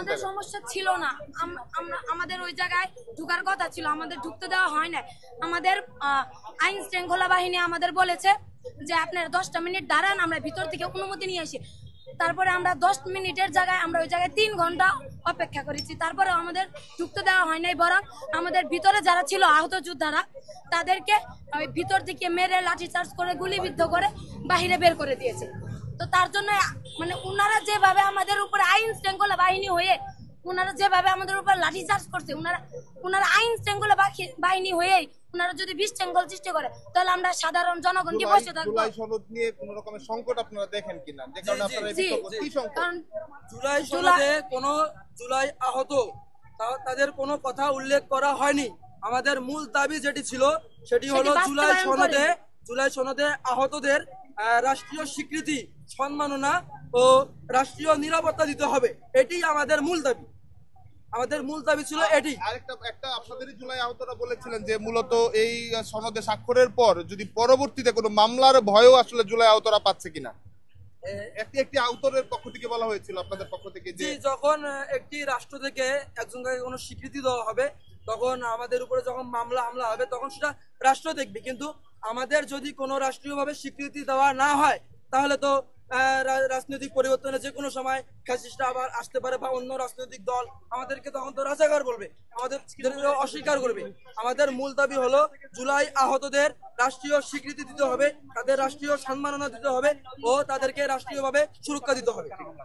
আমাদের সমস্যা ছিল না, আমরা আমাদের ওই জায়গায় ঢুকার কথা ছিল, আমাদের ঢুকতে দেওয়া হয় না। আমাদের আইন শৃঙ্খলা বাহিনী আমাদের বলেছে যে আপনারা 10টা মিনিট দাঁড়ান, আমরা ভিতর থেকে অনুমতি নিয়ে আসি। তারপরে আমরা 10 মিনিটের জায়গায় আমরা ওই জায়গায় 3 ঘন্টা অপেক্ষা করেছি, তারপরে আমাদের ঢুকতে দেওয়া হয় নাই। বরং আমাদের ভিতরে যারা ছিল আহত যোদ্ধারা, তাদেরকে ওই ভিতর থেকে মেরে লাঠিচার্জ করে গুলিবিদ্ধ করে বাহিরে বের করে দিয়েছে। তো তার জন্য মানে ওনারা যেভাবে আমাদের উপর আইন শৃঙ্খলা বাহিনী হয়ে ওনারা যেভাবে আমাদের উপর লাঠিচার্জ করছে, ওনারা আইন শৃঙ্খলা বাহিনী হয়েই ওনারা যদি বিশৃঙ্খল সৃষ্টি করে, তাহলে আমরা সাধারণ জনগণ কি বসে থাকবো? জুলাই সনদ নিয়ে কোনো রকমের সংকট আপনারা দেখেন কিনা? যে কারণে আপনারা এই বিক্ষোভ কি সংকট? কারণ জুলাই সনদে কোনো জুলাই আহত তাদের কোনো কথা উল্লেখ করা হয়নি। আমাদের মূল দাবি যেটি ছিল সেটি হলো জুলাই সনদে আহতদের রাষ্ট্রীয় স্বীকৃতি, সম্মাননা ও রাষ্ট্রীয় নিরাপত্তা দিতে হবে। এটি আমাদের মূল দাবি। আমাদের মূল দাবি ছিল এটি। একটা আপনাদেরই জুলাই আহতরা বলেছিলেন যে মূলত এই সনদে স্বাক্ষরের পর যদি পরবর্তীতে কোনো মামলার ভয়ও আসলে জুলাই আহতরা পাচ্ছে কিনা, একটি আহতরের পক্ষ থেকে বলা হয়েছিল আপনাদের পক্ষ থেকে যে যখন একটি রাষ্ট্র থেকে একজনকে কোনো স্বীকৃতি দেওয়া হবে, তখন আমাদের উপরে যখন মামলা হামলা হবে তখন সেটা রাষ্ট্র দেখবে। কিন্তু আমাদের যদি কোনো রাষ্ট্রীয়ভাবে স্বীকৃতি দেওয়া না হয়, তাহলে তো রাজনৈতিক পরিবর্তনে যে কোনো সময় ফ্যাসিস্টরা আবার আসতে পারে বা অন্য রাজনৈতিক দল আমাদেরকে তখন তো রাজাকার বলবে, আমাদের অস্বীকার করবে। আমাদের মূল দাবি হলো জুলাই আহতদের রাষ্ট্রীয় স্বীকৃতি দিতে হবে, তাদের রাষ্ট্রীয় সম্মাননা দিতে হবে ও তাদেরকে রাষ্ট্রীয়ভাবে সুরক্ষা দিতে হবে।